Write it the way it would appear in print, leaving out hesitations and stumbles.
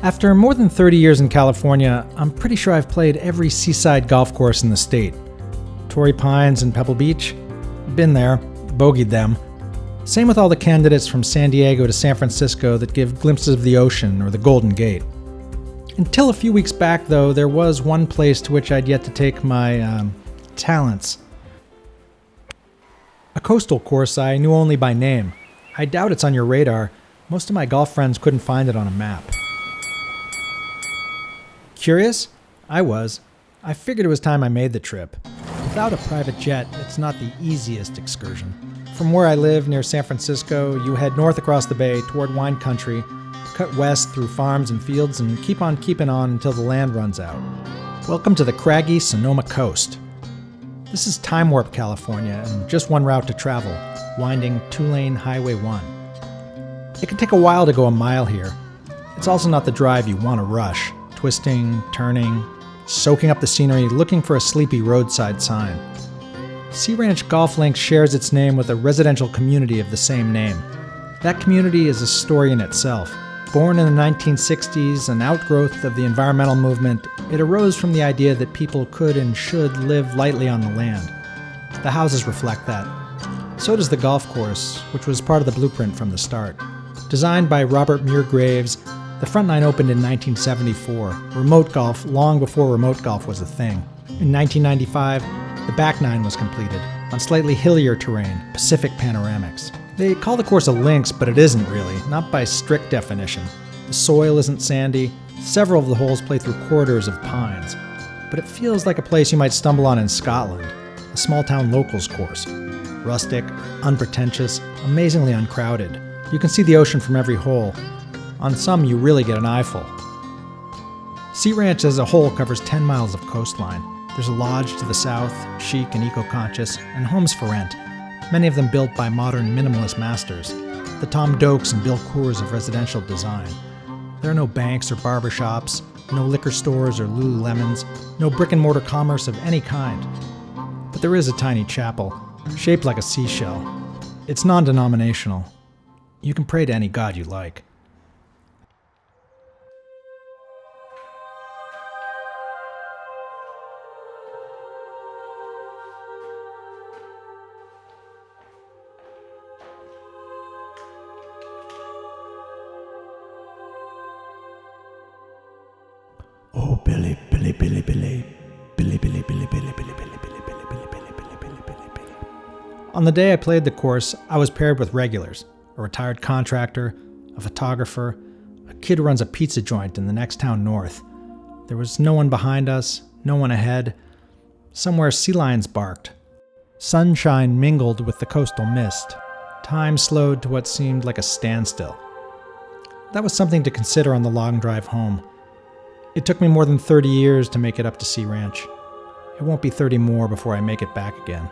After more than 30 years in California, I'm pretty sure I've played every seaside golf course in the state. Torrey Pines and Pebble Beach? Been there, bogeyed them. Same with all the candidates from San Diego to San Francisco that give glimpses of the ocean or the Golden Gate. Until a few weeks back, though, there was one place to which I'd yet to take my, talents. A coastal course I knew only by name. I doubt it's on your radar. Most of my golf friends couldn't find it on a map. Curious? I was. I figured it was time I made the trip. Without a private jet, it's not the easiest excursion. From where I live near San Francisco, you head north across the bay toward wine country, cut west through farms and fields, and keep on keeping on until the land runs out. Welcome to the craggy Sonoma Coast. This is Time Warp, California, and just one route to travel, winding two-lane Highway 1. It can take a while to go a mile here. It's also not the drive you want to rush, twisting, turning, soaking up the scenery, looking for a sleepy roadside sign. Sea Ranch Golf Links shares its name with a residential community of the same name. That community is a story in itself. Born in the 1960s, an outgrowth of the environmental movement, it arose from the idea that people could and should live lightly on the land. The houses reflect that. So does the golf course, which was part of the blueprint from the start. Designed by Robert Muir Graves, the front nine opened in 1974, remote golf long before remote golf was a thing. In 1995, the back nine was completed, on slightly hillier terrain, Pacific panoramics. They call the course a links, but it isn't really, not by strict definition. The soil isn't sandy, several of the holes play through corridors of pines, but it feels like a place you might stumble on in Scotland, a small-town locals course. Rustic, unpretentious, amazingly uncrowded. You can see the ocean from every hole. On some, you really get an eyeful. Sea Ranch as a whole covers 10 miles of coastline. There's a lodge to the south, chic and eco-conscious, and homes for rent, many of them built by modern minimalist masters, the Tom Dokes and Bill Coors of residential design. There are no banks or barbershops, no liquor stores or Lululemons, no brick-and-mortar commerce of any kind. But there is a tiny chapel, shaped like a seashell. It's non-denominational. You can pray to any god you like. Oh, Billy, Billy, Billy, Billy, Billy, Billy, Billy, Billy, Billy, Billy, Billy, Billy, Billy, Billy, Billy, Billy, Billy. On the day I played the course, I was paired with regulars, a retired contractor, a photographer, a kid who runs a pizza joint in the next town north. There was no one behind us, no one ahead. Somewhere sea lions barked. Sunshine mingled with the coastal mist. Time slowed to what seemed like a standstill. That was something to consider on the long drive home. It took me more than 30 years to make it up to Sea Ranch. It won't be 30 more before I make it back again.